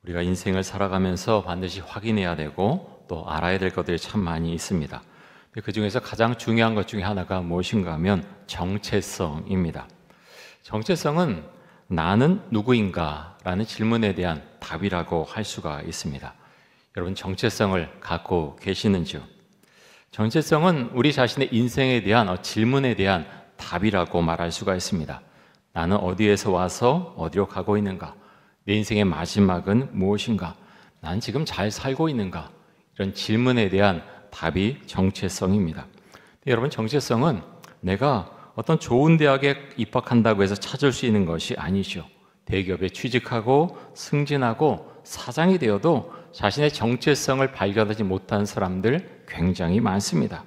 우리가 인생을 살아가면서 반드시 확인해야 되고 또 알아야 될 것들이 참 많이 있습니다. 그 중에서 가장 중요한 것 중에 하나가 무엇인가 하면 정체성입니다. 정체성은 나는 누구인가? 라는 질문에 대한 답이라고 할 수가 있습니다. 여러분, 정체성을 갖고 계시는지요? 정체성은 우리 자신의 인생에 대한 질문에 대한 답이라고 말할 수가 있습니다. 나는 어디에서 와서 어디로 가고 있는가? 내 인생의 마지막은 무엇인가? 난 지금 잘 살고 있는가? 이런 질문에 대한 답이 정체성입니다. 여러분, 정체성은 내가 어떤 좋은 대학에 입학한다고 해서 찾을 수 있는 것이 아니죠. 대기업에 취직하고 승진하고 사장이 되어도 자신의 정체성을 발견하지 못한 사람들 굉장히 많습니다.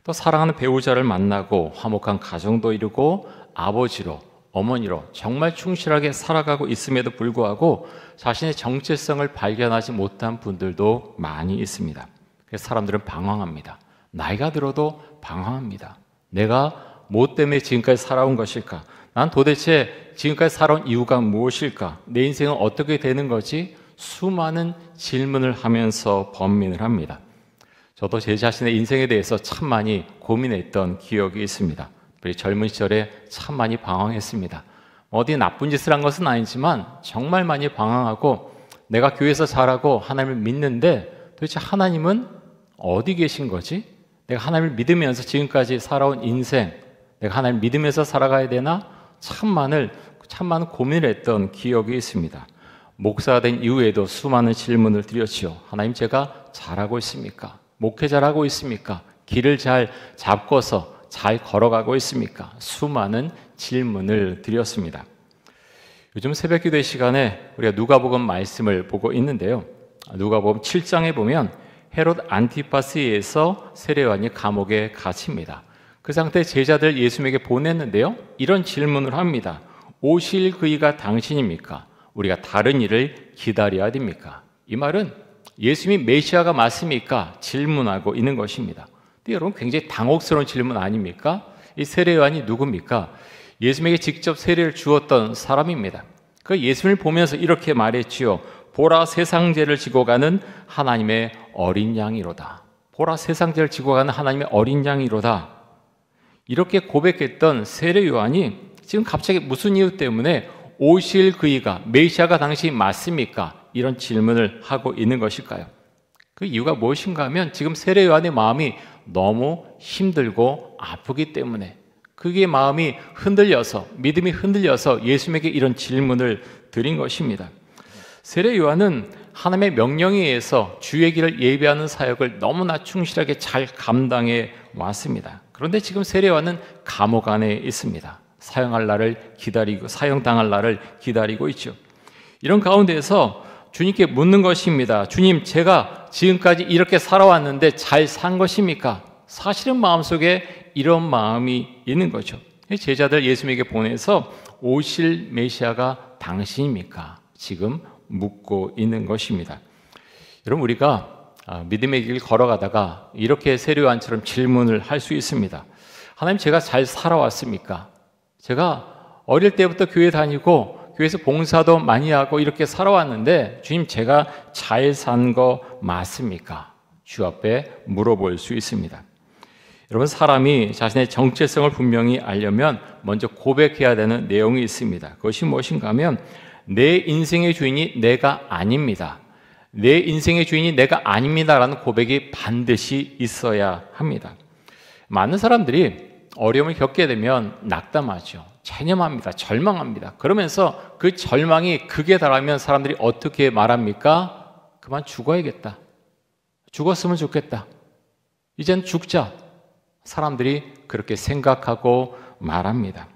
또 사랑하는 배우자를 만나고 화목한 가정도 이루고 아버지로 어머니로 정말 충실하게 살아가고 있음에도 불구하고 자신의 정체성을 발견하지 못한 분들도 많이 있습니다. 그래서 사람들은 방황합니다. 나이가 들어도 방황합니다. 내가 뭐 때문에 지금까지 살아온 것일까? 난 도대체 지금까지 살아온 이유가 무엇일까? 내 인생은 어떻게 되는 거지? 수많은 질문을 하면서 번민을 합니다. 저도 제 자신의 인생에 대해서 참 많이 고민했던 기억이 있습니다. 우리 젊은 시절에 참 많이 방황했습니다. 어디 나쁜 짓을 한 것은 아니지만 정말 많이 방황하고 내가 교회에서 자라고 하나님을 믿는데 도대체 하나님은 어디 계신 거지? 내가 하나님을 믿으면서 지금까지 살아온 인생, 내가 하나님을 믿으면서 살아가야 되나? 참 많은 고민을 했던 기억이 있습니다. 목사가 된 이후에도 수많은 질문을 드렸지요. 하나님, 제가 잘하고 있습니까? 목회 잘하고 있습니까? 길을 잘 잡고서 잘 걸어가고 있습니까? 수많은 질문을 드렸습니다. 요즘 새벽기도 시간에 우리가 누가복음 말씀을 보고 있는데요. 누가복음 7장에 보면 헤롯 안티파스에서 세례요한이 감옥에 갇힙니다. 그 상태에 제자들 예수님에게 보냈는데요. 이런 질문을 합니다. 오실 그이가 당신입니까? 우리가 다른 일을 기다려야 됩니까? 이 말은 예수님이 메시아가 맞습니까? 질문하고 있는 것입니다. 근데 여러분, 굉장히 당혹스러운 질문 아닙니까? 이 세례요한이 누굽니까? 예수님에게 직접 세례를 주었던 사람입니다. 그 예수님을 보면서 이렇게 말했지요. 보라, 세상죄를 지고 가는 하나님의 어린 양이로다. 보라, 세상죄를 지고 가는 하나님의 어린 양이로다. 이렇게 고백했던 세례요한이 지금 갑자기 무슨 이유 때문에 오실 그이가 메시아가 당신이 맞습니까? 이런 질문을 하고 있는 것일까요? 그 이유가 무엇인가 하면 지금 세례요한의 마음이 너무 힘들고 아프기 때문에 그게 마음이 흔들려서 믿음이 흔들려서 예수님에게 이런 질문을 드린 것입니다. 세례요한은 하나님의 명령에 의해서 주의 길을 예비하는 사역을 너무나 충실하게 잘 감당해 왔습니다. 그런데 지금 세례요한은 감옥 안에 있습니다. 사형당할 날을 기다리고 있죠. 이런 가운데에서 주님께 묻는 것입니다. 주님, 제가 지금까지 이렇게 살아왔는데 잘 산 것입니까? 사실은 마음속에 이런 마음이 있는 거죠. 제자들 예수님에게 보내서 오실 메시아가 당신입니까? 지금 묻고 있는 것입니다. 여러분, 우리가 믿음의 길 걸어가다가 이렇게 세례요한처럼 질문을 할 수 있습니다. 하나님, 제가 잘 살아왔습니까? 제가 어릴 때부터 교회 다니고 교회에서 봉사도 많이 하고 이렇게 살아왔는데 주님, 제가 잘 산 거 맞습니까? 주 앞에 물어볼 수 있습니다. 여러분, 사람이 자신의 정체성을 분명히 알려면 먼저 고백해야 되는 내용이 있습니다. 그것이 무엇인가 하면 내 인생의 주인이 내가 아닙니다. 내 인생의 주인이 내가 아닙니다라는 고백이 반드시 있어야 합니다. 많은 사람들이 어려움을 겪게 되면 낙담하죠. 체념합니다. 절망합니다. 그러면서 그 절망이 극에 달하면 사람들이 어떻게 말합니까? 그만 죽어야겠다. 죽었으면 좋겠다. 이젠 죽자. 사람들이 그렇게 생각하고 말합니다.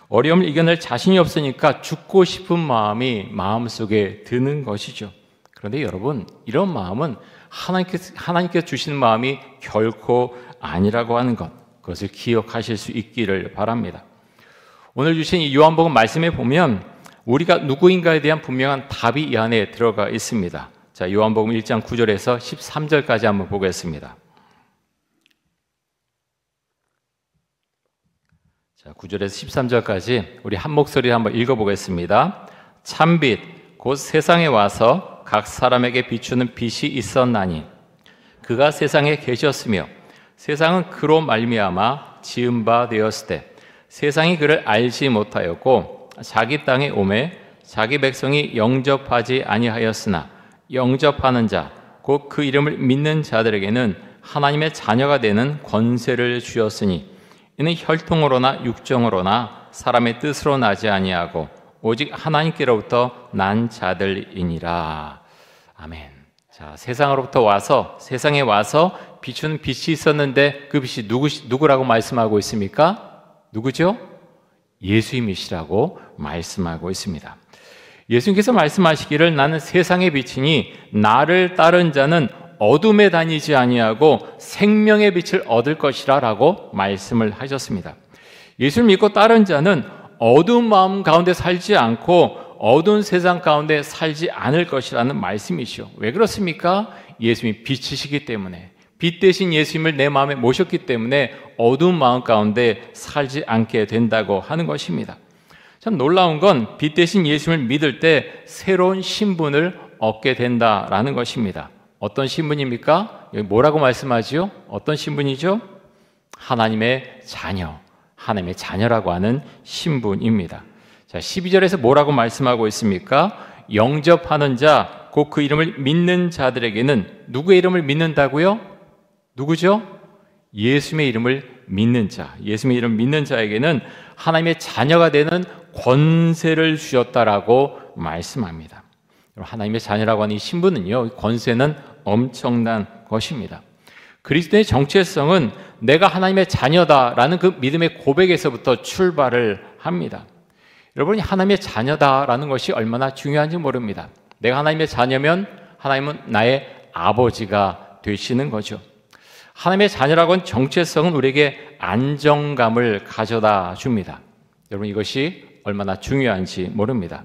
어려움을 이겨낼 자신이 없으니까 죽고 싶은 마음이 마음속에 드는 것이죠. 그런데 여러분, 이런 마음은 하나님께 주시는 마음이 결코 아니라고 하는 것, 그것을 기억하실 수 있기를 바랍니다. 오늘 주신 이 요한복음 말씀에 보면 우리가 누구인가에 대한 분명한 답이 이 안에 들어가 있습니다. 자, 요한복음 1장 9절에서 13절까지 한번 보겠습니다. 자, 9절에서 13절까지 우리 한 목소리로 한번 읽어보겠습니다. 참빛 곧 세상에 와서 각 사람에게 비추는 빛이 있었나니 그가 세상에 계셨으며 세상은 그로 말미암아 지은 바 되었을 때 세상이 그를 알지 못하였고 자기 땅에 오매 자기 백성이 영접하지 아니하였으나 영접하는 자 곧 그 이름을 믿는 자들에게는 하나님의 자녀가 되는 권세를 주었으니 이는 혈통으로나 육정으로나 사람의 뜻으로 나지 아니하고 오직 하나님께로부터 난 자들이니라. 아멘. 자, 세상으로부터 와서 세상에 와서 비추는 빛이 있었는데 그 빛이 누구라고 말씀하고 있습니까? 누구죠? 예수님이시라고 말씀하고 있습니다. 예수님께서 말씀하시기를 나는 세상의 빛이니 나를 따른 자는 어둠에 다니지 아니하고 생명의 빛을 얻을 것이라 라고 말씀을 하셨습니다. 예수를 믿고 따른 자는 어두운 마음 가운데 살지 않고 어두운 세상 가운데 살지 않을 것이라는 말씀이시오. 왜 그렇습니까? 예수님이 빛이시기 때문에, 빛 대신 예수님을 내 마음에 모셨기 때문에 어두운 마음 가운데 살지 않게 된다고 하는 것입니다. 참 놀라운 건 빛 대신 예수님을 믿을 때 새로운 신분을 얻게 된다라는 것입니다. 어떤 신분입니까? 여기 뭐라고 말씀하지요? 어떤 신분이죠? 하나님의 자녀, 하나님의 자녀라고 하는 신분입니다. 자, 12절에서 뭐라고 말씀하고 있습니까? 영접하는 자, 곧 그 이름을 믿는 자들에게는 누구의 이름을 믿는다고요? 누구죠? 예수님의 이름을 믿는 자, 예수님의 이름 믿는 자에게는 하나님의 자녀가 되는 권세를 주셨다라고 말씀합니다. 하나님의 자녀라고 하는 이 신분은요, 권세는 엄청난 것입니다. 그리스도의 정체성은 내가 하나님의 자녀다라는 그 믿음의 고백에서부터 출발을 합니다. 여러분이 하나님의 자녀다라는 것이 얼마나 중요한지 모릅니다. 내가 하나님의 자녀면 하나님은 나의 아버지가 되시는 거죠. 하나님의 자녀라고 하는 정체성은 우리에게 안정감을 가져다 줍니다. 여러분 이것이 얼마나 중요한지 모릅니다.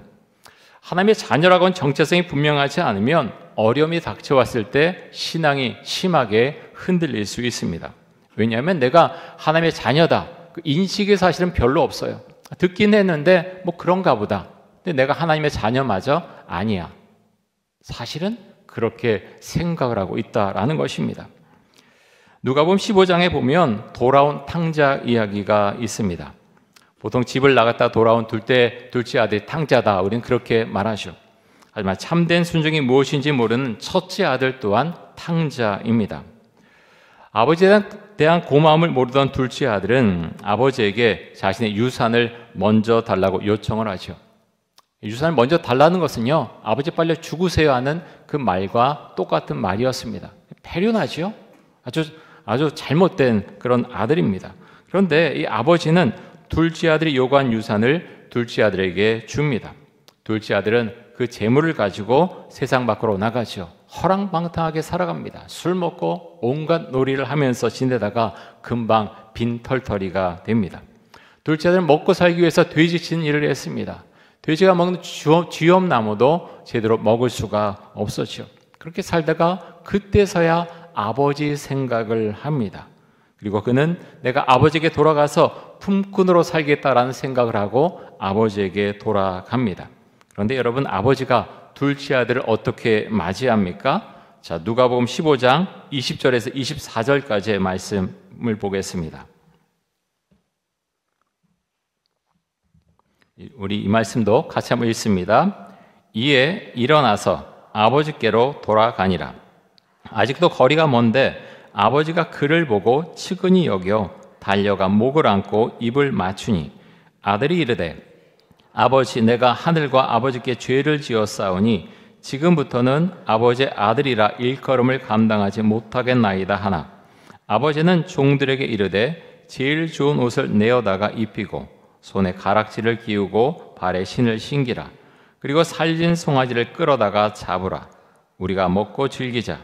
하나님의 자녀라고 하는 정체성이 분명하지 않으면 어려움이 닥쳐왔을 때 신앙이 심하게 흔들릴 수 있습니다. 왜냐하면 내가 하나님의 자녀다, 그 인식이 사실은 별로 없어요. 듣긴 했는데 뭐 그런가 보다. 근데 내가 하나님의 자녀마저 아니야. 사실은 그렇게 생각을 하고 있다라는 것입니다. 누가복음 15장에 보면 돌아온 탕자 이야기가 있습니다. 보통 집을 나갔다 돌아온 둘째 아들이 탕자다, 우리는 그렇게 말하죠. 하지만 참된 순종이 무엇인지 모르는 첫째 아들 또한 탕자입니다. 아버지에 대한 고마움을 모르던 둘째 아들은 아버지에게 자신의 유산을 먼저 달라고 요청을 하죠. 유산을 먼저 달라는 것은요, 아버지 빨리 죽으세요 하는 그 말과 똑같은 말이었습니다. 패륜하죠. 아주 잘못된 그런 아들입니다. 그런데 이 아버지는 둘째 아들이 요구한 유산을 둘째 아들에게 줍니다. 둘째 아들은 그 재물을 가지고 세상 밖으로 나가죠. 허랑방탕하게 살아갑니다. 술 먹고 온갖 놀이를 하면서 지내다가 금방 빈털터리가 됩니다. 둘째 아들은 먹고 살기 위해서 돼지치는 일을 했습니다. 돼지가 먹는 쥐엄나무도 제대로 먹을 수가 없었죠. 그렇게 살다가 그때서야 아버지 생각을 합니다. 그리고 그는 내가 아버지에게 돌아가서 품꾼으로 살겠다라는 생각을 하고 아버지에게 돌아갑니다. 그런데 여러분, 아버지가 둘째 아들을 어떻게 맞이합니까? 자, 누가복음 15장 20절에서 24절까지의 말씀을 보겠습니다. 우리 이 말씀도 같이 한번 읽습니다. 이에 일어나서 아버지께로 돌아가니라. 아직도 거리가 먼데 아버지가 그를 보고 측은히 여겨 달려가 목을 안고 입을 맞추니 아들이 이르되 아버지, 내가 하늘과 아버지께 죄를 지었사오니 지금부터는 아버지의 아들이라 일컬음을 감당하지 못하겠나이다 하나 아버지는 종들에게 이르되 제일 좋은 옷을 내어다가 입히고 손에 가락지를 끼우고 발에 신을 신기라. 그리고 살진 송아지를 끌어다가 잡으라. 우리가 먹고 즐기자.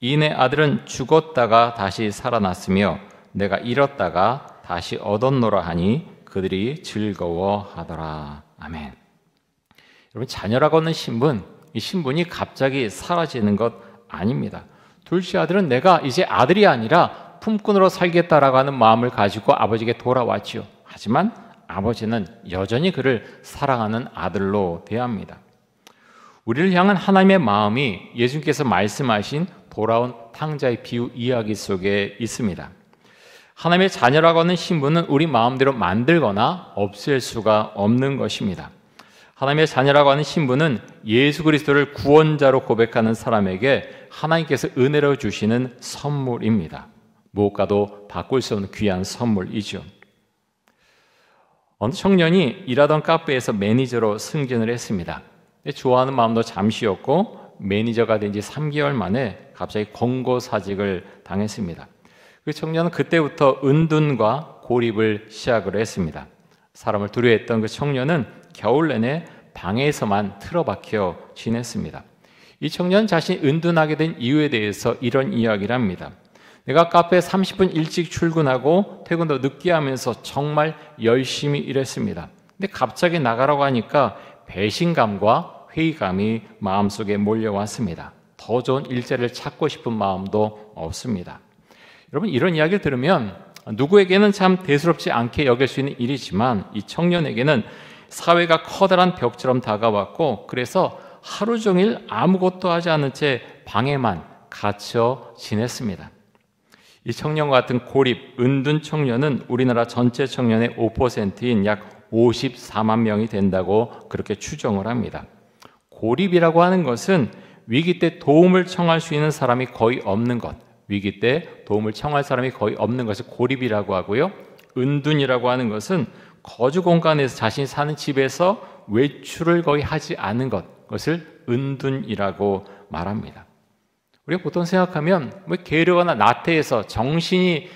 이내 아들은 죽었다가 다시 살아났으며 내가 잃었다가 다시 얻었노라 하니 그들이 즐거워하더라. 아멘. 여러분, 자녀라고 하는 신분, 이 신분이 갑자기 사라지는 것 아닙니다. 둘째 아들은 내가 이제 아들이 아니라 품꾼으로 살겠다라고 하는 마음을 가지고 아버지에게 돌아왔지요. 하지만 아버지는 여전히 그를 사랑하는 아들로 대합니다. 우리를 향한 하나님의 마음이 예수님께서 말씀하신 돌아온 탕자의 비유 이야기 속에 있습니다. 하나님의 자녀라고 하는 신분은 우리 마음대로 만들거나 없앨 수가 없는 것입니다. 하나님의 자녀라고 하는 신분은 예수 그리스도를 구원자로 고백하는 사람에게 하나님께서 은혜로 주시는 선물입니다. 무엇과도 바꿀 수 없는 귀한 선물이죠. 어느 청년이 일하던 카페에서 매니저로 승진을 했습니다. 좋아하는 마음도 잠시였고 매니저가 된 지 3개월 만에 갑자기 권고사직을 당했습니다. 그 청년은 그때부터 은둔과 고립을 시작을 했습니다. 사람을 두려워했던 그 청년은 겨울 내내 방에서만 틀어박혀 지냈습니다. 이 청년 자신이 은둔하게 된 이유에 대해서 이런 이야기를 합니다. 내가 카페에 30분 일찍 출근하고 퇴근도 늦게 하면서 정말 열심히 일했습니다. 근데 갑자기 나가라고 하니까 배신감과 회의감이 마음속에 몰려왔습니다. 더 좋은 일자리를 찾고 싶은 마음도 없습니다. 여러분, 이런 이야기를 들으면 누구에게는 참 대수롭지 않게 여길 수 있는 일이지만 이 청년에게는 사회가 커다란 벽처럼 다가왔고 그래서 하루 종일 아무것도 하지 않은 채 방에만 갇혀 지냈습니다. 이 청년과 같은 고립, 은둔 청년은 우리나라 전체 청년의 5%인 약 54만 명이 된다고 그렇게 추정을 합니다. 고립이라고 하는 것은 위기 때 도움을 청할 수 있는 사람이 거의 없는 것, 위기 때 도움을 청할 사람이 거의 없는 것을 고립이라고 하고요. 은둔이라고 하는 것은 거주 공간에서 자신이 사는 집에서 외출을 거의 하지 않은 것, 그것을 은둔이라고 말합니다. 우리가 보통 생각하면 게으르거나 나태해서 정신이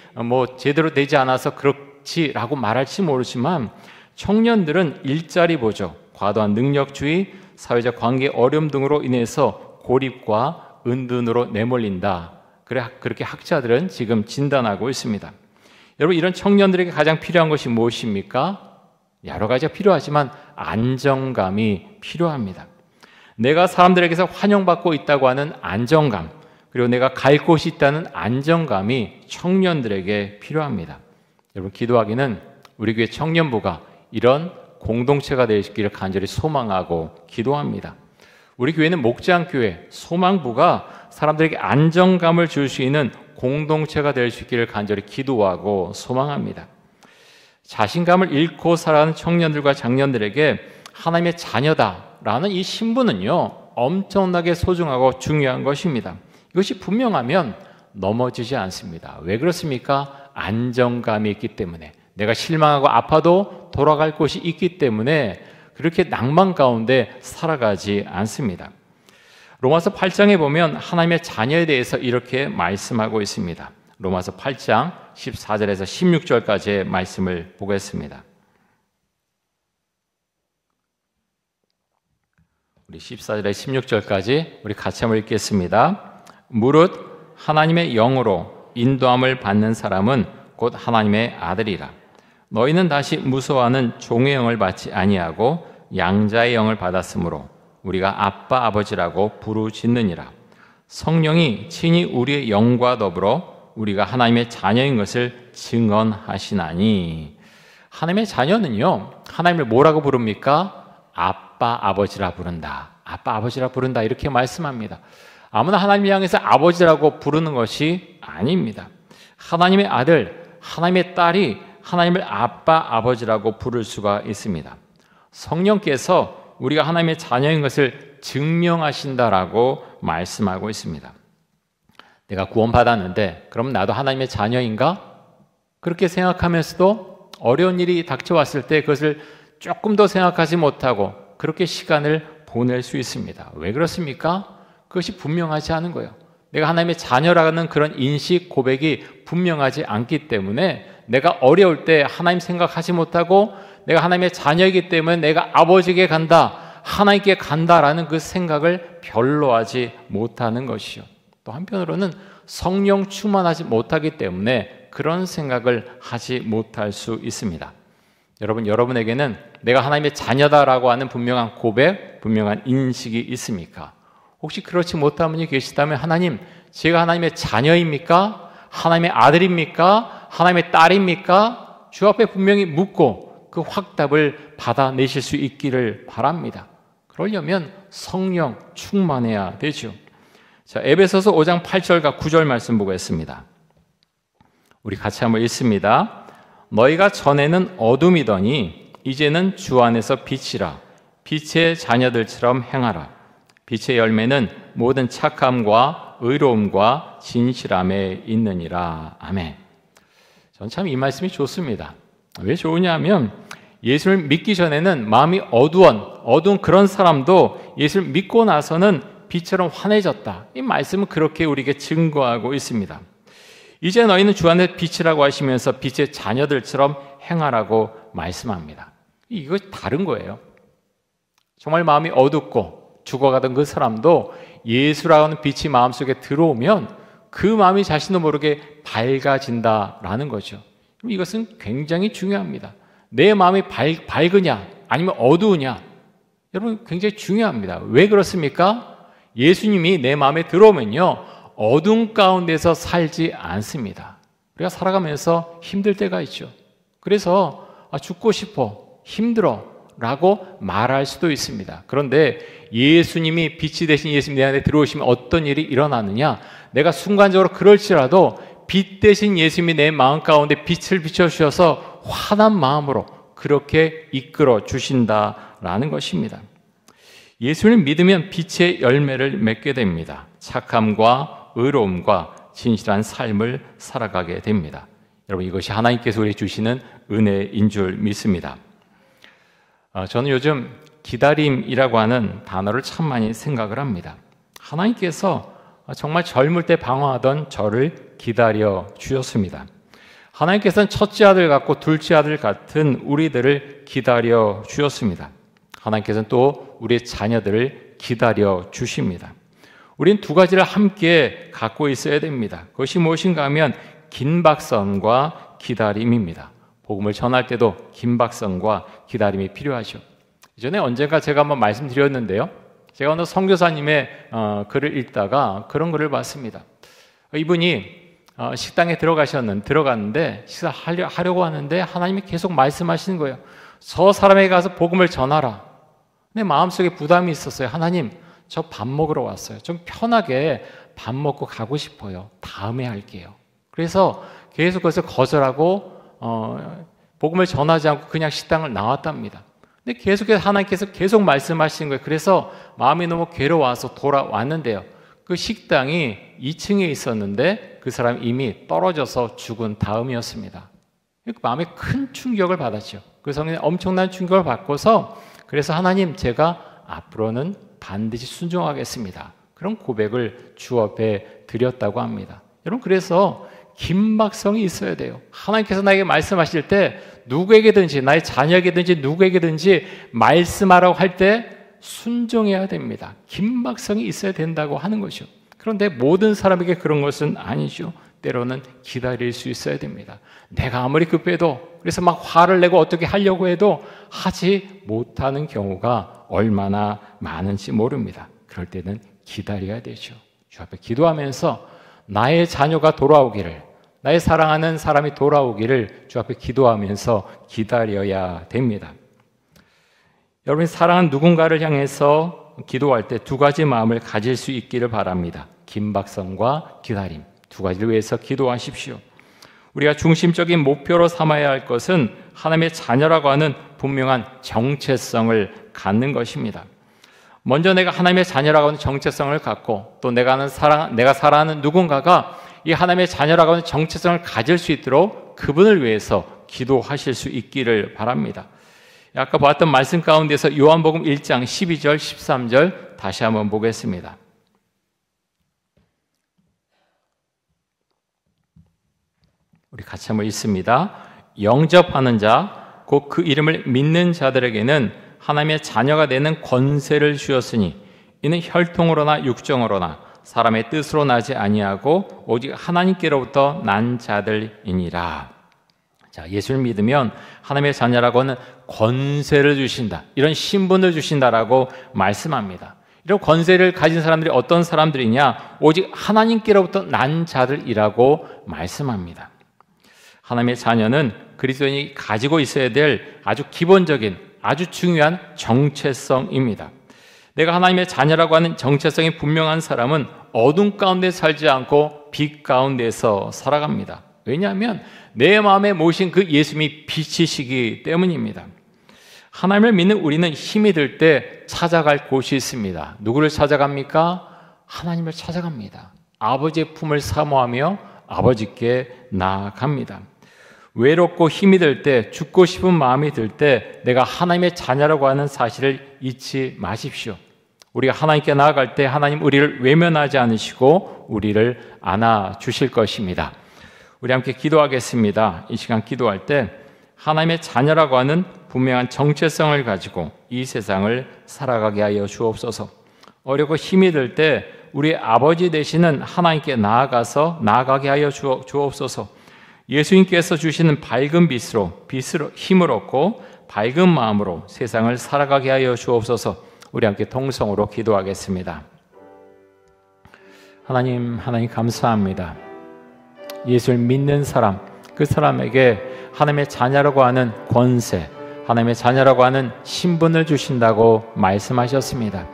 제대로 되지 않아서 그렇지라고 말할지 모르지만 청년들은 일자리 보조, 과도한 능력주의, 사회적 관계 어려움 등으로 인해서 고립과 은둔으로 내몰린다. 그렇게 학자들은 지금 진단하고 있습니다. 여러분, 이런 청년들에게 가장 필요한 것이 무엇입니까? 여러 가지가 필요하지만 안정감이 필요합니다. 내가 사람들에게서 환영받고 있다고 하는 안정감, 그리고 내가 갈 곳이 있다는 안정감이 청년들에게 필요합니다. 여러분, 기도하기는 우리 교회 청년부가 이런 공동체가 되시기를 간절히 소망하고 기도합니다. 우리 교회는 목장교회, 소망부가 사람들에게 안정감을 줄 수 있는 공동체가 될 수 있기를 간절히 기도하고 소망합니다. 자신감을 잃고 살아가는 청년들과 장년들에게 하나님의 자녀다라는 이 신분은요, 엄청나게 소중하고 중요한 것입니다. 이것이 분명하면 넘어지지 않습니다. 왜 그렇습니까? 안정감이 있기 때문에, 내가 실망하고 아파도 돌아갈 곳이 있기 때문에 그렇게 낭만 가운데 살아가지 않습니다. 로마서 8장에 보면 하나님의 자녀에 대해서 이렇게 말씀하고 있습니다. 로마서 8장 14절에서 16절까지의 말씀을 보겠습니다. 우리 14절에 16절까지 우리 같이 한번 읽겠습니다. 무릇 하나님의 영으로 인도함을 받는 사람은 곧 하나님의 아들이라. 너희는 다시 무서워하는 종의 영을 받지 아니하고 양자의 영을 받았으므로 우리가 아빠 아버지라고 부르짖느니라. 성령이 친히 우리의 영과 더불어 우리가 하나님의 자녀인 것을 증언하시나니. 하나님의 자녀는요, 하나님을 뭐라고 부릅니까? 아빠 아버지라 부른다. 아빠 아버지라 부른다, 이렇게 말씀합니다. 아무나 하나님을 향해서 아버지라고 부르는 것이 아닙니다. 하나님의 아들, 하나님의 딸이 하나님을 아빠 아버지라고 부를 수가 있습니다. 성령께서 우리가 하나님의 자녀인 것을 증명하신다라고 말씀하고 있습니다. 내가 구원받았는데 그럼 나도 하나님의 자녀인가? 그렇게 생각하면서도 어려운 일이 닥쳐왔을 때 그것을 조금 더 생각하지 못하고 그렇게 시간을 보낼 수 있습니다. 왜 그렇습니까? 그것이 분명하지 않은 거예요. 내가 하나님의 자녀라는 그런 인식, 고백이 분명하지 않기 때문에 내가 어려울 때 하나님 생각하지 못하고 내가 하나님의 자녀이기 때문에 내가 아버지에게 간다, 하나님께 간다라는 그 생각을 별로 하지 못하는 것이요. 또 한편으로는 성령 충만하지 못하기 때문에 그런 생각을 하지 못할 수 있습니다. 여러분에게는 내가 하나님의 자녀다라고 하는 분명한 고백, 분명한 인식이 있습니까? 혹시 그렇지 못한 분이 계시다면 하나님, 제가 하나님의 자녀입니까? 하나님의 아들입니까? 하나님의 딸입니까? 주 앞에 분명히 묻고 그 확답을 받아내실 수 있기를 바랍니다. 그러려면 성령 충만해야 되죠. 자, 에베소서 5장 8절과 9절 말씀 보겠습니다. 우리 같이 한번 읽습니다. 너희가 전에는 어둠이더니 이제는 주 안에서 빛이라. 빛의 자녀들처럼 행하라. 빛의 열매는 모든 착함과 의로움과 진실함에 있느니라. 아멘. 전 참 이 말씀이 좋습니다. 왜 좋으냐면 예수를 믿기 전에는 마음이 어두운 그런 사람도 예수를 믿고 나서는 빛처럼 환해졌다. 이 말씀은 그렇게 우리에게 증거하고 있습니다. 이제 너희는 주 안에 빛이라고 하시면서 빛의 자녀들처럼 행하라고 말씀합니다. 이거 다른 거예요. 정말 마음이 어둡고 죽어가던 그 사람도 예수라는 빛이 마음속에 들어오면 그 마음이 자신도 모르게 밝아진다라는 거죠. 이것은 굉장히 중요합니다. 내 마음이 밝으냐 아니면 어두우냐, 여러분 굉장히 중요합니다. 왜 그렇습니까? 예수님이 내 마음에 들어오면요 어둠 가운데서 살지 않습니다. 우리가 살아가면서 힘들 때가 있죠. 그래서 죽고 싶어, 힘들어 라고 말할 수도 있습니다. 그런데 예수님이 빛이 되신 예수님 내 안에 들어오시면 어떤 일이 일어나느냐, 내가 순간적으로 그럴지라도 빛 대신 예수님이 내 마음 가운데 빛을 비춰주셔서 환한 마음으로 그렇게 이끌어 주신다라는 것입니다. 예수를 믿으면 빛의 열매를 맺게 됩니다. 착함과 의로움과 진실한 삶을 살아가게 됩니다. 여러분, 이것이 하나님께서 우리에게 주시는 은혜인 줄 믿습니다. 저는 요즘 기다림이라고 하는 단어를 참 많이 생각을 합니다. 하나님께서 정말 젊을 때 방황하던 저를 기다려 주셨습니다. 하나님께서는 첫째 아들 같고 둘째 아들 같은 우리들을 기다려 주셨습니다. 하나님께서는 또 우리의 자녀들을 기다려 주십니다. 우리는 두 가지를 함께 갖고 있어야 됩니다. 그것이 무엇인가 하면 긴박성과 기다림입니다. 복음을 전할 때도 긴박성과 기다림이 필요하죠. 이전에 언젠가 제가 한번 말씀드렸는데요. 제가 어느 선교사님의 글을 읽다가 그런 글을 봤습니다. 이분이 식당에 들어갔는데 식사하려고 하는데 하나님이 계속 말씀하시는 거예요. 저 사람에게 가서 복음을 전하라. 내 마음속에 부담이 있었어요. 하나님, 저 밥 먹으러 왔어요. 좀 편하게 밥 먹고 가고 싶어요. 다음에 할게요. 그래서 계속 그것을 거절하고 복음을 전하지 않고 그냥 식당을 나왔답니다. 근데 계속해서 하나님께서 계속 말씀하시는 거예요. 그래서 마음이 너무 괴로워서 돌아왔는데요. 그 식당이 2층에 있었는데 그 사람이 이미 떨어져서 죽은 다음이었습니다. 마음에 큰 충격을 받았죠. 그 성인이 엄청난 충격을 받고서 그래서 하나님, 제가 앞으로는 반드시 순종하겠습니다. 그런 고백을 주 앞에 드렸다고 합니다. 여러분, 그래서 긴박성이 있어야 돼요. 하나님께서 나에게 말씀하실 때 누구에게든지, 나의 자녀에게든지 누구에게든지 말씀하라고 할 때 순종해야 됩니다. 긴박성이 있어야 된다고 하는 것이죠. 그런데 모든 사람에게 그런 것은 아니죠. 때로는 기다릴 수 있어야 됩니다. 내가 아무리 급해도, 그래서 막 화를 내고 어떻게 하려고 해도 하지 못하는 경우가 얼마나 많은지 모릅니다. 그럴 때는 기다려야 되죠. 주 앞에 기도하면서 나의 자녀가 돌아오기를, 나의 사랑하는 사람이 돌아오기를 주 앞에 기도하면서 기다려야 됩니다. 여러분이 사랑하는 누군가를 향해서 기도할 때 두 가지 마음을 가질 수 있기를 바랍니다. 긴박성과 기다림, 두 가지를 위해서 기도하십시오. 우리가 중심적인 목표로 삼아야 할 것은 하나님의 자녀라고 하는 분명한 정체성을 갖는 것입니다. 먼저 내가 하나님의 자녀라고 하는 정체성을 갖고 또 내가 사랑하는 누군가가 이 하나님의 자녀라고 하는 정체성을 가질 수 있도록 그분을 위해서 기도하실 수 있기를 바랍니다. 아까 봤던 말씀 가운데서 요한복음 1장 12절 13절 다시 한번 보겠습니다. 우리 같이 한번 읽습니다. 영접하는 자, 곧 그 이름을 믿는 자들에게는 하나님의 자녀가 되는 권세를 주었으니 이는 혈통으로나 육정으로나 사람의 뜻으로 나지 아니하고 오직 하나님께로부터 난 자들이니라. 자, 예수를 믿으면 하나님의 자녀라고 하는 권세를 주신다, 이런 신분을 주신다라고 말씀합니다. 이런 권세를 가진 사람들이 어떤 사람들이냐? 오직 하나님께로부터 난 자들이라고 말씀합니다. 하나님의 자녀는 그리스도인이 가지고 있어야 될 아주 기본적인, 아주 중요한 정체성입니다. 내가 하나님의 자녀라고 하는 정체성이 분명한 사람은 어둠 가운데 살지 않고 빛 가운데서 살아갑니다. 왜냐하면 내 마음에 모신 그 예수님이 빛이시기 때문입니다. 하나님을 믿는 우리는 힘이 들 때 찾아갈 곳이 있습니다. 누구를 찾아갑니까? 하나님을 찾아갑니다. 아버지의 품을 사모하며 아버지께 나아갑니다. 외롭고 힘이 들 때, 죽고 싶은 마음이 들 때 내가 하나님의 자녀라고 하는 사실을 잊지 마십시오. 우리가 하나님께 나아갈 때 하나님 우리를 외면하지 않으시고 우리를 안아주실 것입니다. 우리 함께 기도하겠습니다. 이 시간 기도할 때 하나님의 자녀라고 하는 분명한 정체성을 가지고 이 세상을 살아가게 하여 주옵소서. 어렵고 힘이 들 때 우리 아버지 되시는 하나님께 나아가게 하여 주옵소서. 예수님께서 주시는 밝은 빛으로 힘을 얻고 밝은 마음으로 세상을 살아가게 하여 주옵소서. 우리 함께 통성으로 기도하겠습니다. 하나님 감사합니다. 예수를 믿는 사람, 그 사람에게 하나님의 자녀라고 하는 권세, 하나님의 자녀라고 하는 신분을 주신다고 말씀하셨습니다.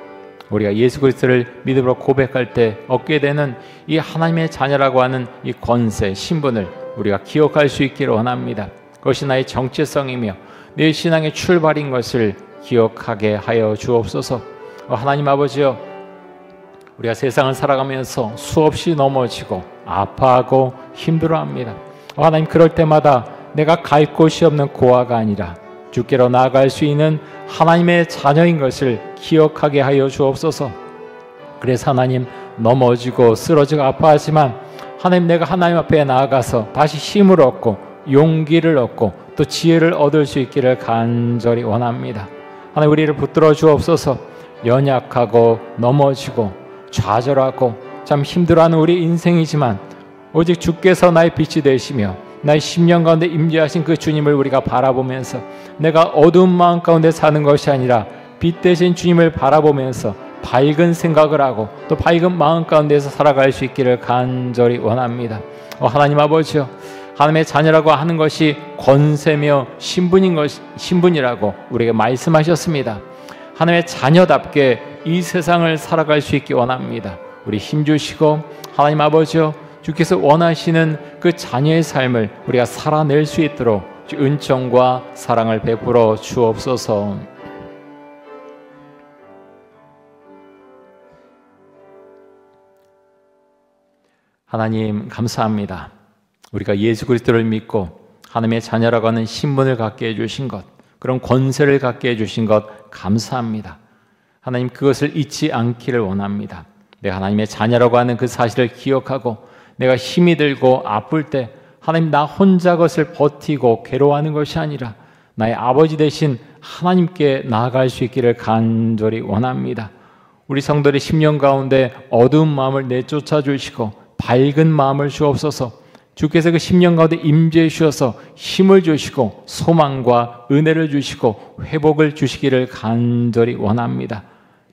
우리가 예수 그리스도를 믿음으로 고백할 때 얻게 되는 이 하나님의 자녀라고 하는 이 권세, 신분을 우리가 기억할 수 있기를 원합니다. 그것이 나의 정체성이며 내 신앙의 출발인 것을 기억하게 하여 주옵소서. 하나님 아버지여, 우리가 세상을 살아가면서 수없이 넘어지고 아파하고 힘들어합니다. 하나님, 그럴 때마다 내가 갈 곳이 없는 고아가 아니라 주께로 나아갈 수 있는 하나님의 자녀인 것을 기억하게 하여 주옵소서. 그래서 하나님, 넘어지고 쓰러지고 아파하지만 하나님, 내가 하나님 앞에 나아가서 다시 힘을 얻고 용기를 얻고 또 지혜를 얻을 수 있기를 간절히 원합니다. 하나님, 우리를 붙들어 주옵소서. 연약하고 넘어지고 좌절하고 참 힘들어하는 우리 인생이지만 오직 주께서 나의 빛이 되시며 나의 심령 가운데 임재하신 그 주님을 우리가 바라보면서 내가 어두운 마음 가운데 사는 것이 아니라 빛 되신 주님을 바라보면서 밝은 생각을 하고 또 밝은 마음 가운데서 살아갈 수 있기를 간절히 원합니다. 하나님 아버지요, 하나님의 자녀라고 하는 것이 권세며 신분이라고 우리에게 말씀하셨습니다. 하나님의 자녀답게 이 세상을 살아갈 수 있기 원합니다. 우리 힘주시고 하나님 아버지요, 주께서 원하시는 그 자녀의 삶을 우리가 살아낼 수 있도록 은총과 사랑을 베풀어 주옵소서. 하나님 감사합니다. 우리가 예수 그리스도를 믿고 하나님의 자녀라고 하는 신분을 갖게 해주신 것, 그런 권세를 갖게 해주신 것 감사합니다. 하나님, 그것을 잊지 않기를 원합니다. 내가 하나님의 자녀라고 하는 그 사실을 기억하고 내가 힘이 들고 아플 때 하나님, 나 혼자 것을 버티고 괴로워하는 것이 아니라 나의 아버지 되신 하나님께 나아갈 수 있기를 간절히 원합니다. 우리 성도들의 심령 가운데 어두운 마음을 내쫓아 주시고 밝은 마음을 주옵소서. 주께서 그 심령 가운데 임재해 주셔서 힘을 주시고 소망과 은혜를 주시고 회복을 주시기를 간절히 원합니다.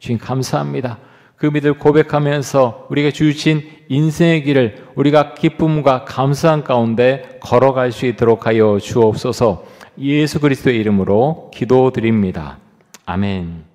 주님 감사합니다. 그 믿음을 고백하면서 우리가 주신 인생의 길을 우리가 기쁨과 감사한 가운데 걸어갈 수 있도록 하여 주옵소서. 예수 그리스도의 이름으로 기도드립니다. 아멘.